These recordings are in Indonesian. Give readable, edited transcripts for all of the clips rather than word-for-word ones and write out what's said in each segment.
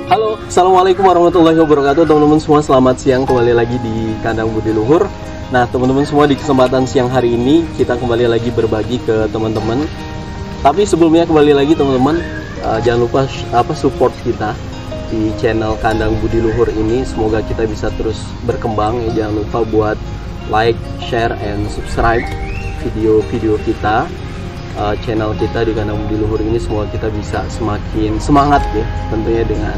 Halo, Assalamualaikum warahmatullahi wabarakatuh. Teman-teman semua, selamat siang. Kembali lagi di Kandang Budi Luhur. Nah, teman-teman semua, di kesempatan siang hari ini kita kembali lagi berbagi ke teman-teman. Tapi sebelumnya kembali lagi teman-teman, jangan lupa support kita di channel Kandang Budi Luhur ini. Semoga kita bisa terus berkembang ya. Jangan lupa buat like, share, and subscribe video-video kita, channel kita di Kandang Budi Luhur ini. Semoga kita bisa semakin semangat ya, tentunya dengan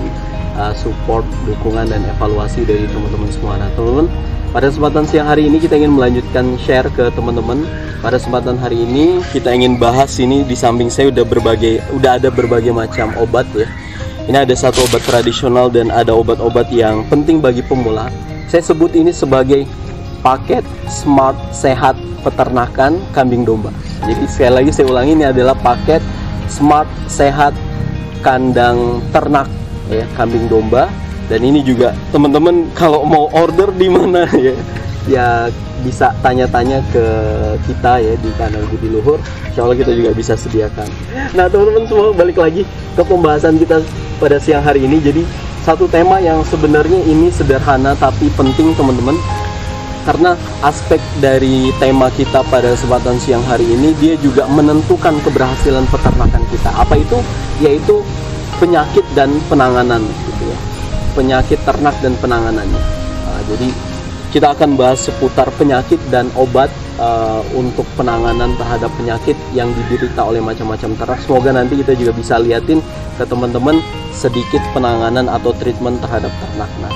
support, dukungan, dan evaluasi dari teman-teman semua. Nah teman-teman, pada kesempatan siang hari ini kita ingin melanjutkan share ke teman-teman. Pada kesempatan hari ini kita ingin bahas, ini di samping saya udah ada berbagai macam obat ya. Ini ada satu obat tradisional dan ada obat-obat yang penting bagi pemula. Saya sebut ini sebagai paket smart sehat peternakan kambing domba. Jadi sekali lagi saya ulangi, ini adalah paket smart sehat kandang ternak ya, kambing domba. Dan ini juga teman-teman kalau mau order di mana ya bisa tanya-tanya ke kita ya di Kandang Budi Luhur. Insya Allah kita juga bisa sediakan. Nah teman-teman semua, balik lagi ke pembahasan kita pada siang hari ini. Jadi satu tema yang sebenarnya ini sederhana tapi penting teman-teman, karena aspek dari tema kita pada kesempatan siang hari ini dia juga menentukan keberhasilan peternakan kita. Apa itu? Yaitu penyakit dan penanganan gitu ya. Penyakit ternak dan penanganannya. Jadi kita akan bahas seputar penyakit dan obat untuk penanganan terhadap penyakit yang diderita oleh macam-macam ternak. Semoga nanti kita juga bisa liatin ke teman-teman sedikit penanganan atau treatment terhadap ternak. Nah,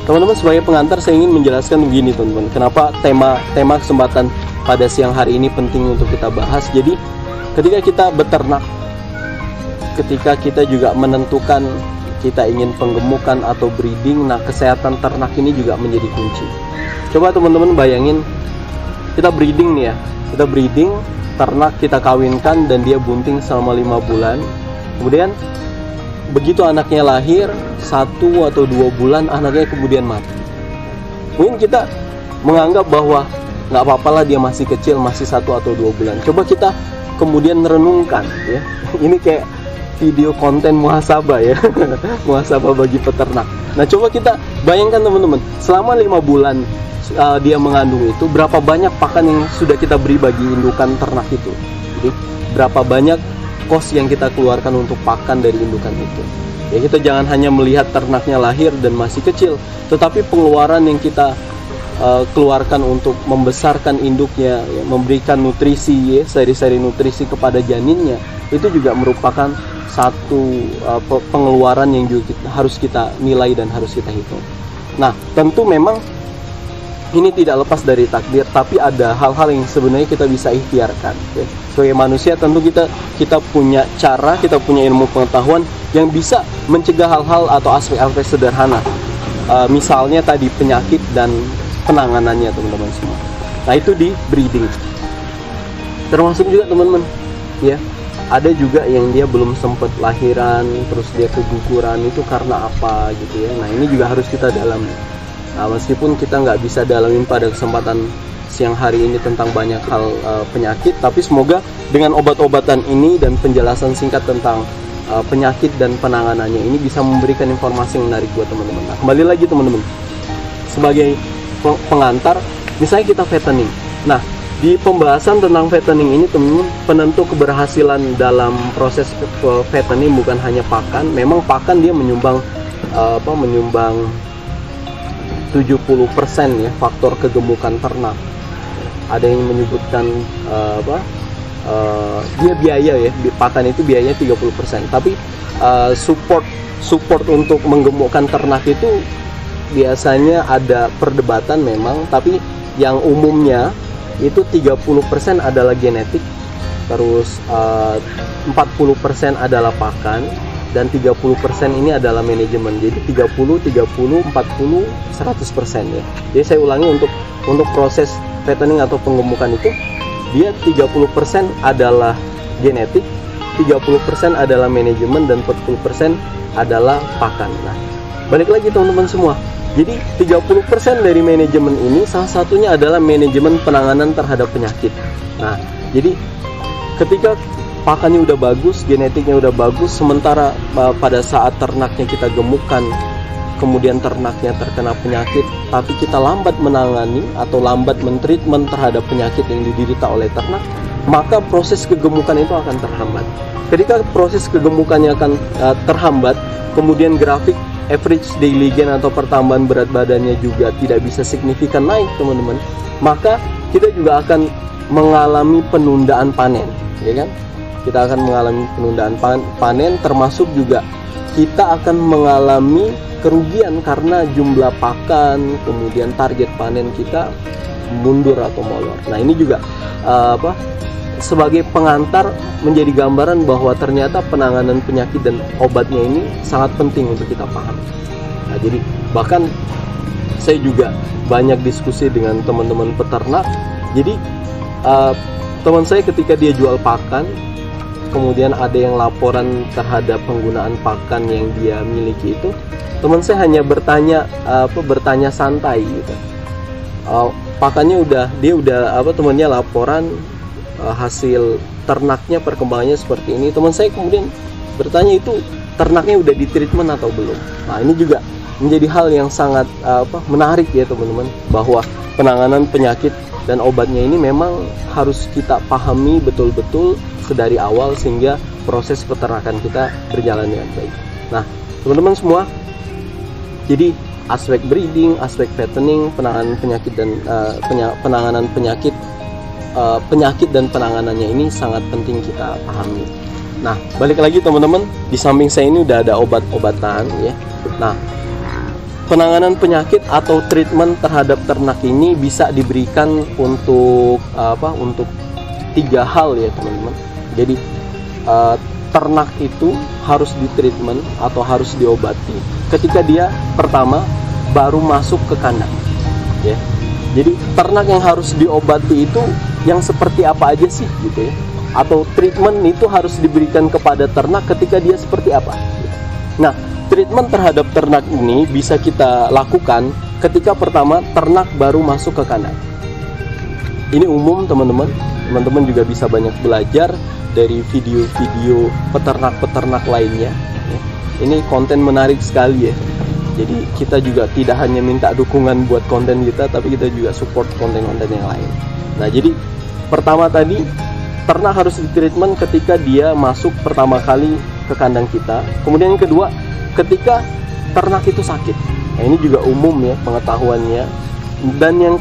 teman-teman, sebagai pengantar saya ingin menjelaskan begini teman-teman, kenapa tema kesempatan pada siang hari ini penting untuk kita bahas. Jadi ketika kita beternak, ketika kita juga menentukan kita ingin penggemukan atau breeding, nah kesehatan ternak ini juga menjadi kunci. Coba teman-teman bayangin, kita breeding nih ya, kita breeding ternak, kita kawinkan dan dia bunting selama 5 bulan. Kemudian begitu anaknya lahir 1 atau 2 bulan anaknya kemudian mati. Mungkin kita menganggap bahwa nggak apa-apa lah, dia masih kecil, masih 1 atau 2 bulan. Coba kita kemudian renungkan ya, ini kayak video konten muhasabah ya, muhasabah bagi peternak. Nah coba kita bayangkan teman-teman, selama 5 bulan dia mengandung itu, berapa banyak pakan yang sudah kita beri bagi indukan ternak itu. Jadi berapa banyak kos yang kita keluarkan untuk pakan dari indukan itu. Ya, kita jangan hanya melihat ternaknya lahir dan masih kecil, tetapi pengeluaran yang kita keluarkan untuk membesarkan induknya ya, memberikan nutrisi ya, seri-seri nutrisi kepada janinnya, itu juga merupakan satu pengeluaran yang juga harus kita nilai dan harus kita hitung. Nah tentu memang ini tidak lepas dari takdir, tapi ada hal-hal yang sebenarnya kita bisa ikhtiarkan ya. Sebagai manusia tentu kita punya cara, kita punya ilmu pengetahuan yang bisa mencegah hal-hal atau aspek-aspek sederhana, misalnya tadi penyakit dan penanganannya teman-teman semua. Nah itu di breeding. Termasuk juga teman-teman ya, ada juga yang dia belum sempat lahiran, terus dia keguguran, itu karena apa gitu ya. Nah ini juga harus kita dalami. Nah meskipun kita nggak bisa dalamin pada kesempatan siang hari ini tentang banyak hal penyakit, tapi semoga dengan obat-obatan ini dan penjelasan singkat tentang penyakit dan penanganannya ini bisa memberikan informasi yang menarik buat teman-teman. Nah kembali lagi teman-teman, sebagai pengantar, misalnya kita fattening. Nah di pembahasan tentang fattening ini teman-teman, penentu keberhasilan dalam proses fattening bukan hanya pakan. Memang pakan dia menyumbang 70% ya faktor kegemukan ternak. Ada yang menyebutkan dia biaya ya, pakan itu biayanya 30%. Tapi support untuk menggemukkan ternak itu biasanya ada perdebatan memang, tapi yang umumnya itu 30% adalah genetik, terus 40% adalah pakan, dan 30% ini adalah manajemen. Jadi 30, 40, 100% ya. Jadi saya ulangi, untuk proses fattening atau penggemukan itu dia 30% adalah genetik, 30% adalah manajemen, dan 40% adalah pakan. Nah, balik lagi teman-teman semua. Jadi 30% dari manajemen ini salah satunya adalah manajemen penanganan terhadap penyakit. Nah, jadi ketika pakannya udah bagus, genetiknya udah bagus, sementara pada saat ternaknya kita gemukkan, kemudian ternaknya terkena penyakit, tapi kita lambat menangani atau lambat mentreatment terhadap penyakit yang diderita oleh ternak, maka proses kegemukan itu akan terhambat. Ketika proses kegemukannya akan terhambat, kemudian grafik average daily gain atau pertambahan berat badannya juga tidak bisa signifikan naik, teman-teman, maka kita juga akan mengalami penundaan panen, ya kan? Kita akan mengalami penundaan panen, termasuk juga kita akan mengalami kerugian karena jumlah pakan, kemudian target panen kita mundur atau molor. Nah, ini juga sebagai pengantar menjadi gambaran bahwa ternyata penanganan penyakit dan obatnya ini sangat penting untuk kita pahami. Nah, jadi bahkan saya juga banyak diskusi dengan teman-teman peternak. Jadi teman saya ketika dia jual pakan, kemudian ada yang laporan terhadap penggunaan pakan yang dia miliki itu, teman saya hanya bertanya santai gitu. Pakannya temannya laporan hasil ternaknya perkembangannya seperti ini. Teman saya kemudian bertanya, itu ternaknya udah ditreatment atau belum? Nah, ini juga menjadi hal yang sangat menarik ya teman-teman, bahwa penanganan penyakit dan obatnya ini memang harus kita pahami betul-betul sedari awal sehingga proses peternakan kita berjalan dengan baik. Nah, teman-teman semua, jadi aspek breeding, aspek fattening, penanganan penyakit dan penanganan penyakit dan penanganannya ini sangat penting kita pahami. Nah, balik lagi teman-teman, di samping saya ini udah ada obat-obatan ya. Nah, penanganan penyakit atau treatment terhadap ternak ini bisa diberikan untuk untuk 3 hal ya teman-teman. Jadi ternak itu harus ditreatment atau harus diobati ketika dia pertama baru masuk ke kandang ya. Jadi ternak yang harus diobati itu yang seperti apa aja sih gitu ya, atau treatment itu harus diberikan kepada ternak ketika dia seperti apa. Nah, treatment terhadap ternak ini bisa kita lakukan ketika pertama ternak baru masuk ke kandang. Ini umum teman-teman. Teman-teman juga bisa banyak belajar dari video-video peternak-peternak lainnya. Ini konten menarik sekali ya. Jadi kita juga tidak hanya minta dukungan buat konten kita, tapi kita juga support konten-konten yang lain. Nah, jadi pertama tadi, ternak harus ditreatment ketika dia masuk pertama kali ke kandang kita. Kemudian yang kedua, ketika ternak itu sakit. Nah, ini juga umum ya pengetahuannya. Dan yang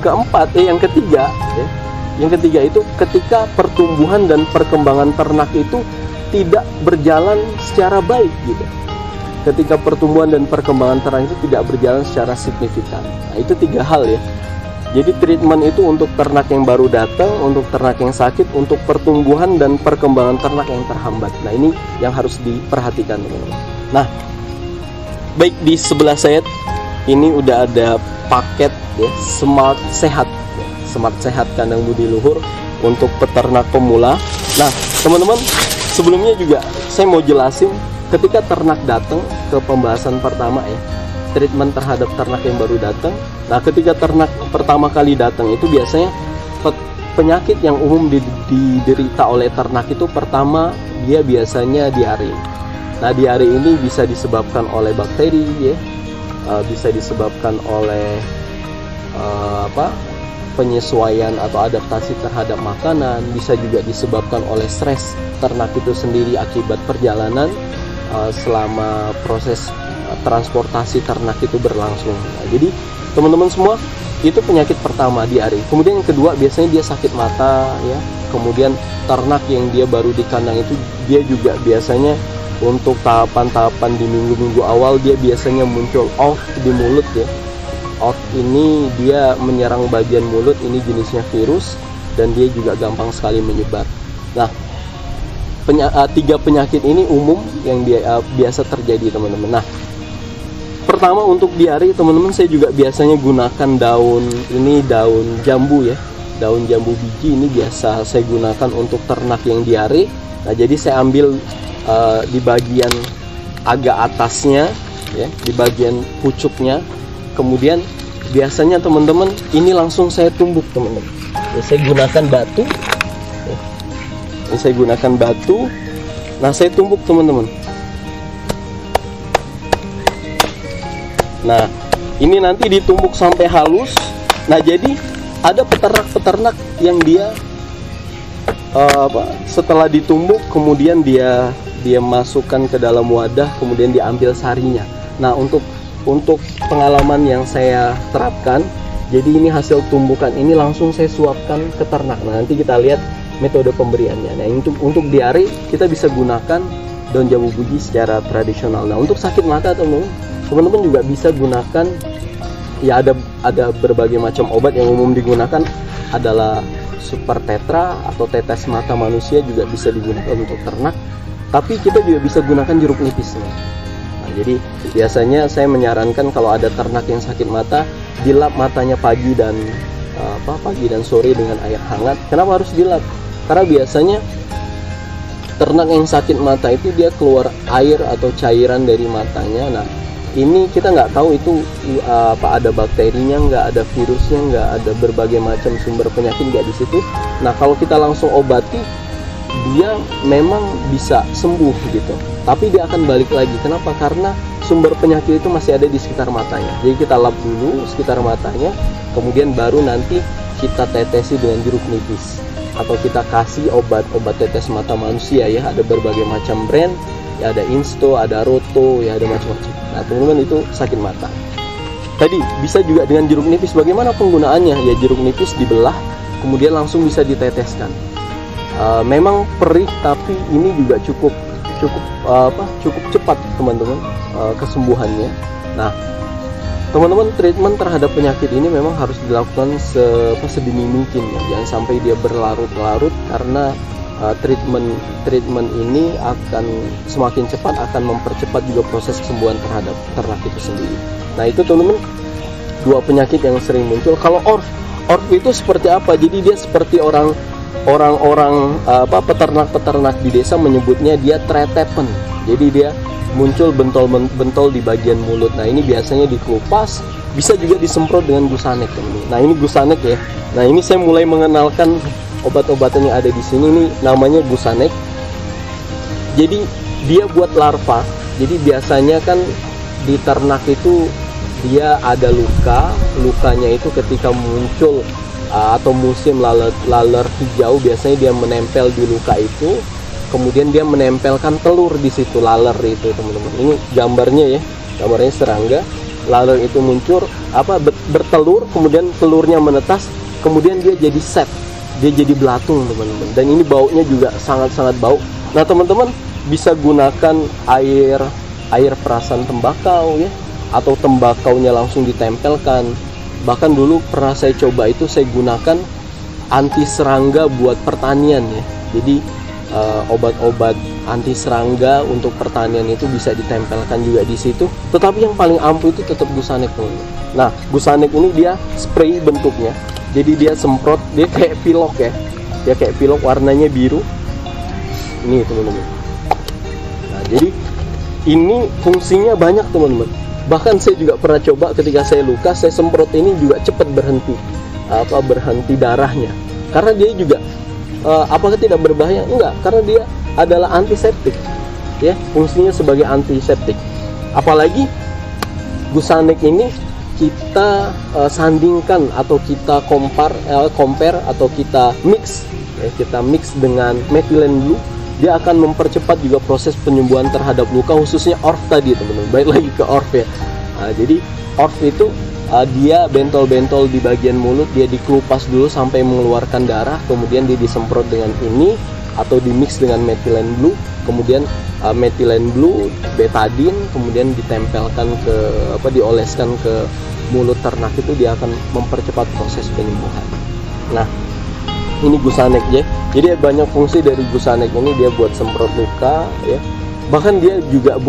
ketiga ya, yang ketiga itu ketika pertumbuhan dan perkembangan ternak itu tidak berjalan secara baik gitu. Ketika pertumbuhan dan perkembangan ternak itu tidak berjalan secara signifikan. Nah, itu 3 hal ya. Jadi treatment itu untuk ternak yang baru datang, untuk ternak yang sakit, untuk pertumbuhan dan perkembangan ternak yang terhambat. Nah, ini yang harus diperhatikan teman-teman. Nah, baik, di sebelah saya ini udah ada paket ya, Smart Sehat ya. Smart Sehat Kandang Budi Luhur untuk peternak pemula. Nah, teman-teman, sebelumnya juga saya mau jelasin ketika ternak datang ke pembahasan pertama ya, treatment terhadap ternak yang baru datang. Nah, ketika ternak pertama kali datang itu biasanya penyakit yang umum diderita oleh ternak itu pertama dia biasanya diare. Nah, diare ini bisa disebabkan oleh bakteri ya, bisa disebabkan oleh penyesuaian atau adaptasi terhadap makanan, bisa juga disebabkan oleh stres ternak itu sendiri akibat perjalanan selama proses transportasi ternak itu berlangsung. Nah, jadi teman-teman semua, itu penyakit pertama, diare. Kemudian yang kedua biasanya dia sakit mata ya. Kemudian ternak yang dia baru di kandang itu dia juga biasanya untuk tahapan-tahapan di minggu-minggu awal dia biasanya muncul off di mulut ya. Off ini dia menyerang bagian mulut, ini jenisnya virus dan dia juga gampang sekali menyebar. Nah, 3 penyakit ini umum yang biasa terjadi teman-teman. Nah, pertama untuk diare teman-teman, saya juga biasanya gunakan daun jambu ya, daun jambu biji ini biasa saya gunakan untuk ternak yang diare. Nah, jadi saya ambil di bagian agak atasnya ya, di bagian pucuknya, kemudian biasanya teman-teman ini langsung saya tumbuk teman-teman ya, saya gunakan batu ya. Ini saya gunakan batu. Nah, saya tumbuk teman-teman. Nah, ini nanti ditumbuk sampai halus. Nah, jadi ada peternak-peternak yang dia setelah ditumbuk kemudian dia masukkan ke dalam wadah, kemudian diambil sarinya. Nah, untuk pengalaman yang saya terapkan, jadi ini hasil tumbukan ini langsung saya suapkan ke ternak. Nah, nanti kita lihat metode pemberiannya. Nah, untuk diare kita bisa gunakan daun jambu buji secara tradisional. Nah, untuk sakit mata teman-teman juga bisa gunakan, ya ada berbagai macam obat. Yang umum digunakan adalah super tetra atau tetes mata manusia, juga bisa digunakan untuk ternak. Tapi kita juga bisa gunakan jeruk nipis. Nah, jadi biasanya saya menyarankan kalau ada ternak yang sakit mata, dilap matanya pagi dan sore dengan air hangat. Kenapa harus dilap? Karena biasanya ternak yang sakit mata itu dia keluar air atau cairan dari matanya. Nah, ini kita nggak tahu itu ada bakterinya nggak, ada virusnya nggak, ada berbagai macam sumber penyakit nggak di situ. Nah, kalau kita langsung obati, dia memang bisa sembuh gitu, tapi dia akan balik lagi. Kenapa? Karena sumber penyakit itu masih ada di sekitar matanya. Jadi kita lap dulu sekitar matanya, kemudian baru nanti kita tetesi dengan jeruk nipis, atau kita kasih obat tetes mata manusia ya. Ada berbagai macam brand ya, ada Insto, ada Roto, ya ada macam-macam. Nah, teman-teman, itu sakit mata. Tadi bisa juga dengan jeruk nipis. Bagaimana penggunaannya? Ya, jeruk nipis dibelah, kemudian langsung bisa diteteskan. Memang perih, tapi ini juga cukup cepat teman-teman kesembuhannya. Nah, teman-teman, treatment terhadap penyakit ini memang harus dilakukan sedini mungkin ya. Jangan sampai dia berlarut-larut, karena treatment ini akan semakin cepat akan mempercepat juga proses kesembuhan terhadap ternak itu sendiri. Nah, itu teman-teman, dua penyakit yang sering muncul. Kalau orf itu seperti apa? Jadi dia seperti orang-orang peternak di desa menyebutnya dia tretepen. Jadi dia muncul bentol di bagian mulut. Nah, ini biasanya dikelupas, bisa juga disemprot dengan gusanek, teman-teman. Nah, ini gusanek ya. Nah, ini saya mulai mengenalkan obat-obatan yang ada di sini. Ini namanya gusanek. Jadi dia buat larva. Jadi biasanya kan di ternak itu dia ada lukanya itu ketika muncul atau musim laler hijau, biasanya dia menempel di luka itu, kemudian dia menempelkan telur di situ, laler itu, teman-teman. Ini gambarnya ya, gambarnya serangga. Laler itu muncul bertelur, kemudian telurnya menetas, kemudian dia jadi set, dia jadi belatung, teman-teman. Dan ini baunya juga sangat-sangat bau. Nah, teman-teman bisa gunakan air perasan tembakau ya, atau tembakaunya langsung ditempelkan. Bahkan dulu pernah saya coba itu, saya gunakan anti serangga buat pertanian ya. Jadi obat-obat anti serangga untuk pertanian itu bisa ditempelkan juga di situ. Tetapi yang paling ampuh itu tetap gusanek, teman-teman. Nah, gusanek ini dia spray bentuknya. Jadi dia semprot, dia kayak pilok ya. Dia kayak pilok, warnanya biru. Ini, teman-teman. Nah, jadi ini fungsinya banyak, teman-teman. Bahkan saya juga pernah coba ketika saya luka, saya semprot ini juga cepat berhenti darahnya. Karena dia juga apakah tidak berbahaya? Enggak, karena dia adalah antiseptik ya, fungsinya sebagai antiseptik. Apalagi gusanek ini kita sandingkan atau kita compare atau kita mix ya, kita mix dengan methylene blue, dia akan mempercepat juga proses penyembuhan terhadap luka, khususnya orf tadi, teman-teman. Baik lagi ke orf ya. Nah, jadi orf itu dia bentol-bentol di bagian mulut, dia dikelupas dulu sampai mengeluarkan darah, kemudian dia disemprot dengan ini atau dimix dengan methylene blue, kemudian methylene blue, betadine, kemudian ditempelkan dioleskan ke mulut ternak, itu dia akan mempercepat proses penyembuhan. Nah, ini gusanek ya. Jadi banyak fungsi dari gusanek ini, dia buat semprot luka ya. Bahkan dia juga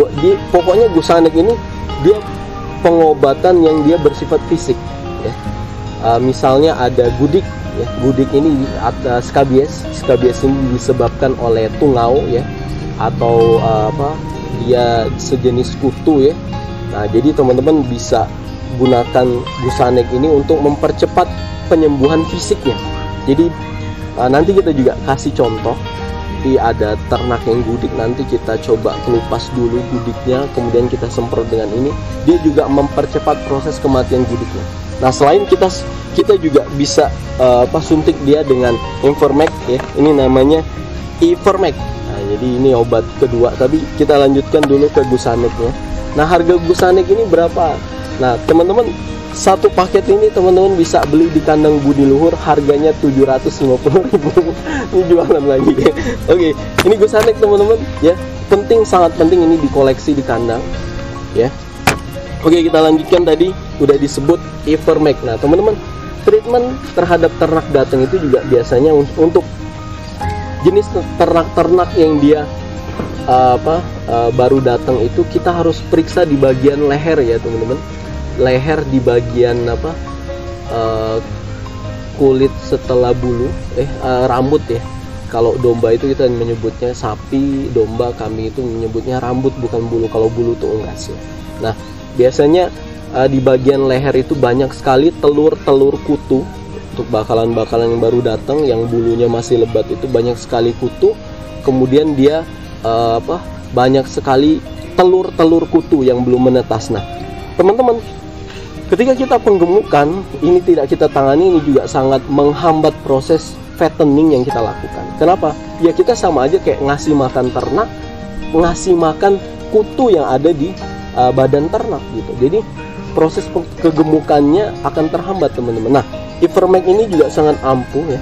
pokoknya gusanek ini dia pengobatan yang dia bersifat fisik ya. Misalnya ada gudik ya. Gudik ini ada skabies ini disebabkan oleh tungau ya, atau dia sejenis kutu ya. Nah, jadi teman-teman bisa gunakan gusanek ini untuk mempercepat penyembuhan fisiknya. Jadi nanti kita juga kasih contoh seperti ada ternak yang gudik, nanti kita coba kelupas dulu gudiknya, kemudian kita semprot dengan ini, dia juga mempercepat proses kematian gudiknya. Nah, selain kita juga bisa suntik dia dengan Ivermectin ya, ini namanya Ivermectin. Nah, jadi ini obat kedua, tapi kita lanjutkan dulu ke Gusanek ya. Nah, harga Gusanek ini berapa? Nah, teman-teman, satu paket ini teman-teman bisa beli di kandang Budi Luhur, harganya 750.000. Ini jualan lagi ya. Oke, ini Gusanek teman-teman ya. Penting, sangat penting ini dikoleksi di kandang ya. Oke, kita lanjutkan, tadi udah disebut Ivermectin. Nah, teman-teman, treatment terhadap ternak datang itu juga biasanya untuk jenis ternak-ternak yang dia baru datang itu kita harus periksa di bagian leher ya teman-teman. Leher di bagian kulit setelah bulu, rambut ya. Kalau domba itu kita menyebutnya sapi, domba kami itu menyebutnya rambut bukan bulu. Kalau bulu itu unggas ya. Nah, biasanya di bagian leher itu banyak sekali telur-telur kutu. Untuk bakalan-bakalan yang baru datang yang bulunya masih lebat itu banyak sekali kutu. Kemudian dia banyak sekali telur-telur kutu yang belum menetas. Nah, teman-teman, ketika kita penggemukan ini tidak kita tangani, ini juga sangat menghambat proses fattening yang kita lakukan. Kenapa? Ya kita sama aja kayak ngasih makan ternak, ngasih makan kutu yang ada di badan ternak gitu. Jadi proses kegemukannya akan terhambat teman-teman. Nah, Ivermectin ini juga sangat ampuh ya.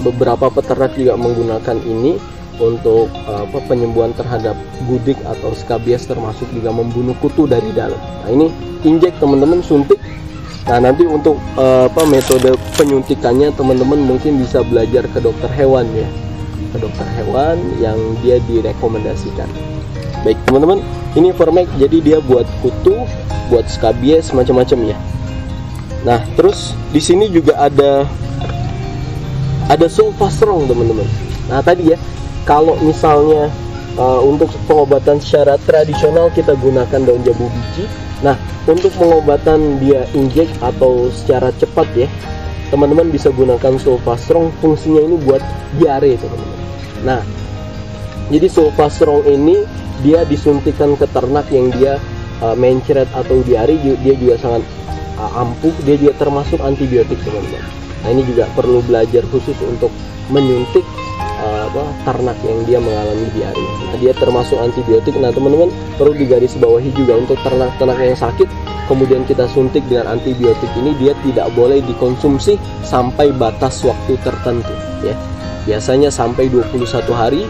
Beberapa peternak juga menggunakan ini untuk penyembuhan terhadap gudik atau skabies, termasuk juga membunuh kutu dari dalam. Nah, ini injek teman-teman, suntik. Nah, nanti untuk metode penyuntikannya teman-teman mungkin bisa belajar ke dokter hewan ya, ke dokter hewan yang dia direkomendasikan. Baik teman-teman, ini Ivermectin, jadi dia buat kutu, buat skabies, macam-macam ya. Nah, terus di sini juga ada sulfastrong teman-teman. Nah, tadi ya, kalau misalnya untuk pengobatan secara tradisional kita gunakan daun jambu biji. Nah, untuk pengobatan dia injek atau secara cepat ya, teman-teman bisa gunakan sulfastrong. Fungsinya ini buat diare teman-teman. Nah, jadi sulfastrong ini dia disuntikan ke ternak yang dia mencret atau diare, dia juga sangat ampuh, dia juga termasuk antibiotik teman-teman. Nah, ini juga perlu belajar khusus untuk menyuntik ternak yang dia mengalami diare. Nah, dia termasuk antibiotik. Nah, teman-teman perlu digarisbawahi juga untuk ternak-ternak yang sakit, kemudian kita suntik dengan antibiotik ini, dia tidak boleh dikonsumsi sampai batas waktu tertentu ya. Biasanya sampai 21 hari,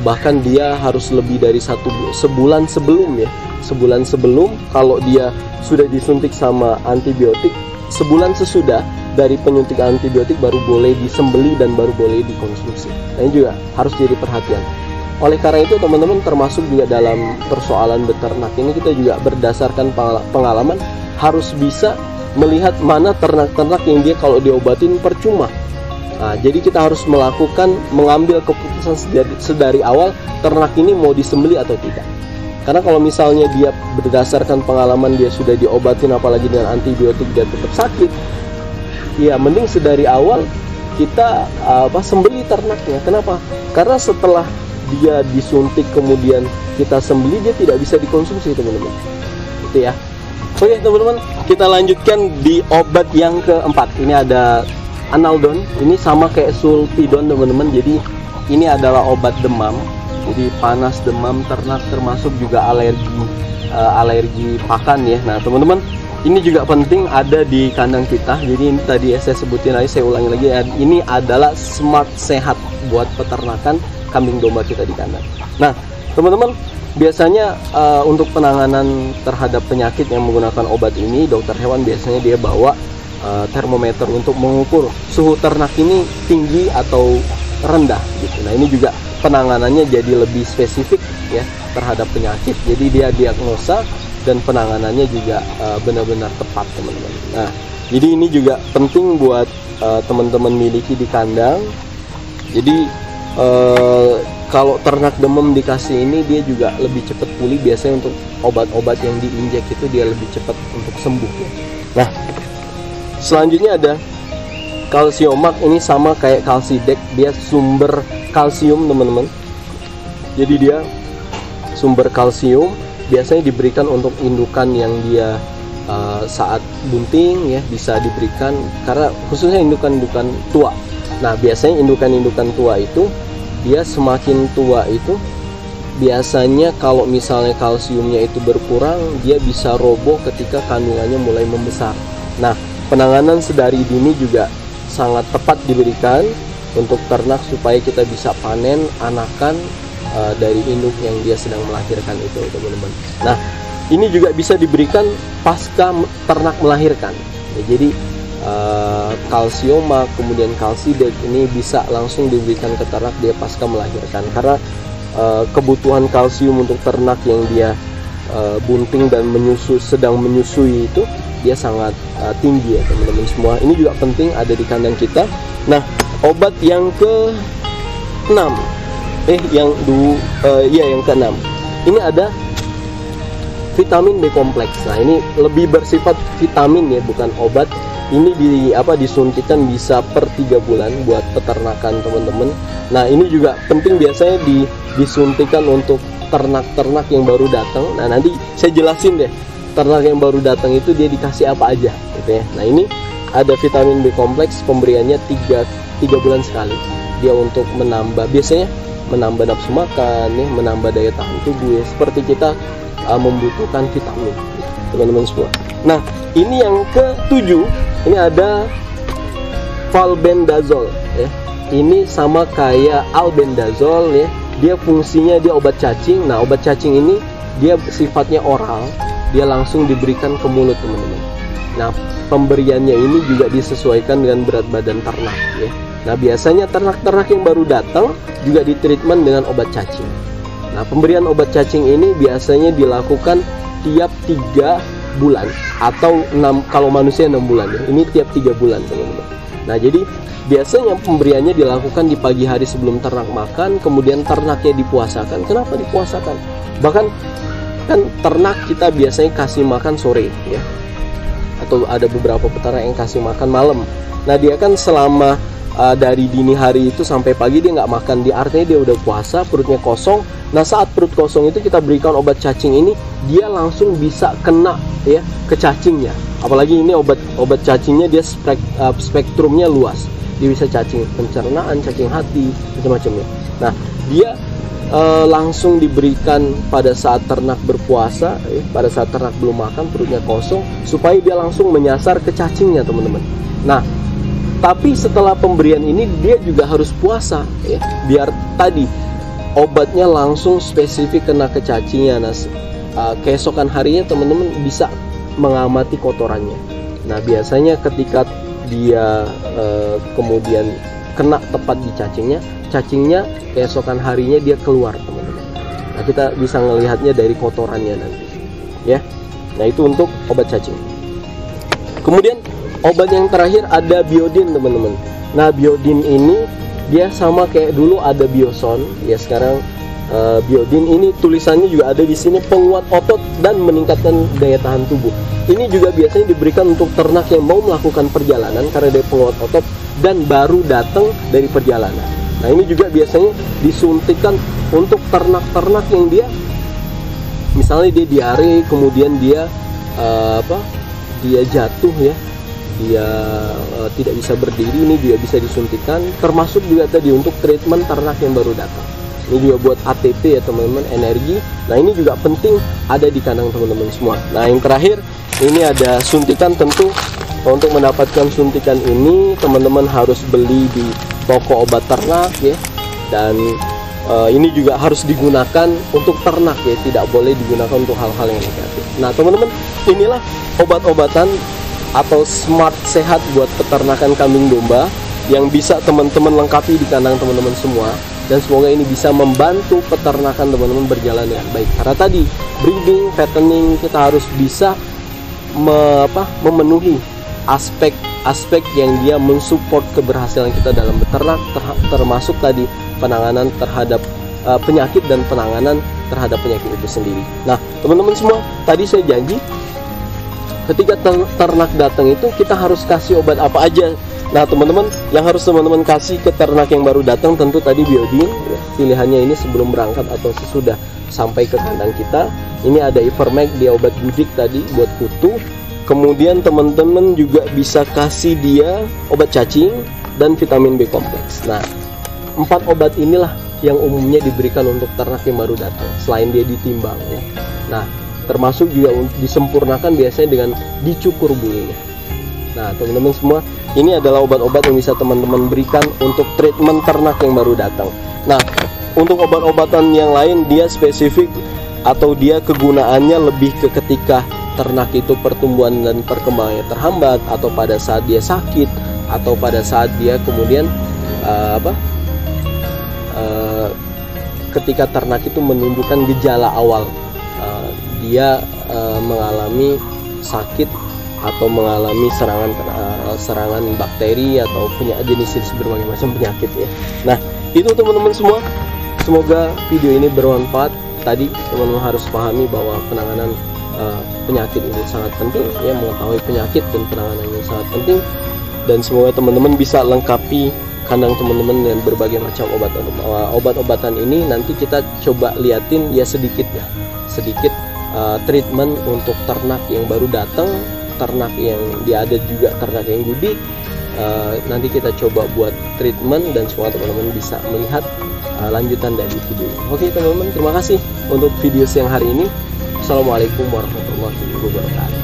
bahkan dia harus lebih dari sebulan sebelum ya. Sebulan sebelum, kalau dia sudah disuntik sama antibiotik, sebulan sesudah dari penyuntik antibiotik baru boleh disembeli dan baru boleh dikonsumsi. Nah, ini juga harus jadi perhatian. Oleh karena itu teman-teman, termasuk juga dalam persoalan beternak ini kita juga berdasarkan pengalaman harus bisa melihat mana ternak-ternak yang dia kalau diobatin percuma. Nah, jadi kita harus mengambil keputusan sedari awal ternak ini mau disembeli atau tidak. Karena kalau misalnya dia berdasarkan pengalaman dia sudah diobatin apalagi dengan antibiotik dia tetap sakit, ya mending sedari awal kita sembeli ternaknya. Kenapa? Karena setelah dia disuntik kemudian kita sembeli, dia tidak bisa dikonsumsi teman-teman. Itu ya. Oke teman-teman, kita lanjutkan di obat yang keempat. Ini ada Analdon. Ini sama kayak Sulpidon teman-teman. Jadi ini adalah obat demam. Jadi panas, demam ternak, termasuk juga alergi pakan ya. Nah teman-teman, ini juga penting ada di kandang kita. Jadi ini tadi ya saya sebutin lagi, saya ulangi lagi. Ini adalah Smart Sehat buat peternakan kambing domba kita di kandang. Nah teman-teman, biasanya untuk penanganan terhadap penyakit yang menggunakan obat ini, dokter hewan biasanya dia bawa termometer untuk mengukur suhu ternak ini tinggi atau rendah gitu. Nah ini juga penanganannya jadi lebih spesifik ya terhadap penyakit. Jadi dia diagnosa dan penanganannya juga benar-benar tepat teman-teman. Nah jadi ini juga penting buat teman-teman miliki di kandang. Jadi kalau ternak demam dikasih ini, dia juga lebih cepat pulih. Biasanya untuk obat-obat yang diinjek itu dia lebih cepat untuk sembuh ya. Nah selanjutnya ada Kalsiomak ini sama kayak Calcidex, dia sumber kalsium teman-teman. Jadi dia sumber kalsium, biasanya diberikan untuk indukan yang dia saat bunting ya, bisa diberikan karena khususnya indukan-indukan tua. Nah biasanya indukan-indukan tua itu dia semakin tua itu biasanya kalau misalnya kalsiumnya itu berkurang, dia bisa roboh ketika kandungannya mulai membesar. Nah penanganan sedari dini juga sangat tepat diberikan untuk ternak supaya kita bisa panen anakan dari induk yang dia sedang melahirkan itu teman-teman. Nah ini juga bisa diberikan pasca ternak melahirkan ya, jadi Kalsiomak kemudian Calcidex ini bisa langsung diberikan ke ternak dia pasca melahirkan karena kebutuhan kalsium untuk ternak yang dia bunting dan sedang menyusui itu dia sangat tinggi ya teman-teman semua. Ini juga penting ada di kandang kita. Nah obat yang ke-6 yang ke-6 ini ada vitamin B kompleks. Nah ini lebih bersifat vitamin ya, bukan obat. Ini disuntikan bisa per 3 bulan buat peternakan teman-teman. Nah ini juga penting, biasanya disuntikan untuk ternak-ternak yang baru datang. Nah nanti saya jelasin deh ternak yang baru datang itu dia dikasih apa aja gitu ya. Nah ini ada vitamin B kompleks, pemberiannya 3 bulan sekali. Dia untuk biasanya menambah nafsu makan ya, menambah daya tahan tubuh ya, seperti kita membutuhkan vitamin teman-teman semua. Nah ini yang ke-7, ini ada valbendazole ya. Ini sama kayak albendazole ya, dia fungsinya dia obat cacing. Nah obat cacing ini dia sifatnya oral, dia langsung diberikan ke mulut teman-teman. Nah pemberiannya ini juga disesuaikan dengan berat badan ternak ya. Nah biasanya ternak-ternak yang baru datang juga ditreatment dengan obat cacing. Nah pemberian obat cacing ini biasanya dilakukan tiap 3 bulan atau 6, kalau manusia 6 bulan ya. Ini tiap 3 bulan teman-teman. Nah jadi biasanya pemberiannya dilakukan di pagi hari sebelum ternak makan, kemudian ternaknya dipuasakan. Kenapa dipuasakan? Bahkan kan ternak kita biasanya kasih makan sore ya, atau ada beberapa peternak yang kasih makan malam. Nah dia kan selama dari dini hari itu sampai pagi dia nggak makan, artinya dia udah puasa, perutnya kosong. Nah saat perut kosong itu kita berikan obat cacing ini, dia langsung bisa kena ya ke cacingnya. Apalagi ini obat cacingnya dia spektrumnya luas, dia bisa cacing pencernaan, cacing hati, macam-macamnya. Nah dia langsung diberikan pada saat ternak berpuasa ya, pada saat ternak belum makan, perutnya kosong, supaya dia langsung menyasar ke cacingnya teman-teman. Nah tapi setelah pemberian ini dia juga harus puasa ya, biar tadi obatnya langsung spesifik kena ke cacingnya. Nah keesokan harinya teman-teman bisa mengamati kotorannya. Nah biasanya ketika dia kemudian kena tepat di cacingnya keesokan harinya dia keluar teman-teman. Nah kita bisa melihatnya dari kotorannya nanti ya. Nah itu untuk obat cacing. Kemudian obat yang terakhir ada biodin teman-teman. Nah biodin ini dia sama kayak dulu ada bioson ya, sekarang biodin ini tulisannya juga ada di sini, penguat otot dan meningkatkan daya tahan tubuh. Ini juga biasanya diberikan untuk ternak yang mau melakukan perjalanan karena dia penguat otot dan baru datang dari perjalanan. Nah ini juga biasanya disuntikan untuk ternak-ternak yang dia misalnya dia diare, kemudian dia dia jatuh ya, dia tidak bisa berdiri, ini juga bisa disuntikan. Termasuk juga tadi untuk treatment ternak yang baru datang, ini juga buat ATP ya teman-teman, energi. Nah ini juga penting ada di kandang teman-teman semua. Nah yang terakhir ini ada suntikan. Tentu untuk mendapatkan suntikan ini teman-teman harus beli di toko obat ternak ya, dan ini juga harus digunakan untuk ternak ya, tidak boleh digunakan untuk hal-hal yang negatif. Nah teman-teman, inilah obat-obatan atau smart sehat buat peternakan kambing domba yang bisa teman-teman lengkapi di kandang teman-teman semua, dan semoga ini bisa membantu peternakan teman-teman berjalan dengan baik. Karena tadi breeding, fattening, kita harus bisa memenuhi aspek yang dia mensupport keberhasilan kita dalam beternak, termasuk tadi penanganan terhadap penyakit dan penanganan terhadap penyakit itu sendiri. Nah teman-teman semua, tadi saya janji ketika ternak datang itu kita harus kasih obat apa aja Nah teman-teman, yang harus teman-teman kasih ke ternak yang baru datang tentu tadi biodin ya. Pilihannya ini sebelum berangkat atau sesudah sampai ke kandang kita. Ini ada Ivermectin, dia obat gudik tadi buat kutu. Kemudian teman-teman juga bisa kasih dia obat cacing dan vitamin B kompleks. Nah 4 obat inilah yang umumnya diberikan untuk ternak yang baru datang selain dia ditimbang ya. Nah termasuk juga disempurnakan biasanya dengan dicukur bulunya. Nah teman-teman semua, ini adalah obat-obat yang bisa teman-teman berikan untuk treatment ternak yang baru datang. Nah untuk obat-obatan yang lain dia spesifik atau dia kegunaannya lebih ke ketika ternak itu pertumbuhan dan perkembangannya terhambat, atau pada saat dia sakit, atau pada saat dia kemudian ketika ternak itu menunjukkan gejala awal dia mengalami sakit atau mengalami serangan bakteri atau jenis berbagai macam penyakit ya. Nah itu teman-teman semua, semoga video ini bermanfaat. Tadi teman-teman harus pahami bahwa penanganan penyakit ini sangat penting ya, mengetahui penyakit dan penanganan ini sangat penting, dan semoga teman-teman bisa lengkapi kandang teman-teman dengan berbagai macam obat-obatan ini. Nanti kita coba liatin ya sedikit treatment untuk ternak yang baru datang, ternak yang dia ada juga ternak yang gudik. Nanti kita coba buat treatment dan semua teman-teman bisa melihat lanjutan dari video ini. Oke teman-teman, terima kasih untuk video siang hari ini. Assalamualaikum warahmatullahi wabarakatuh.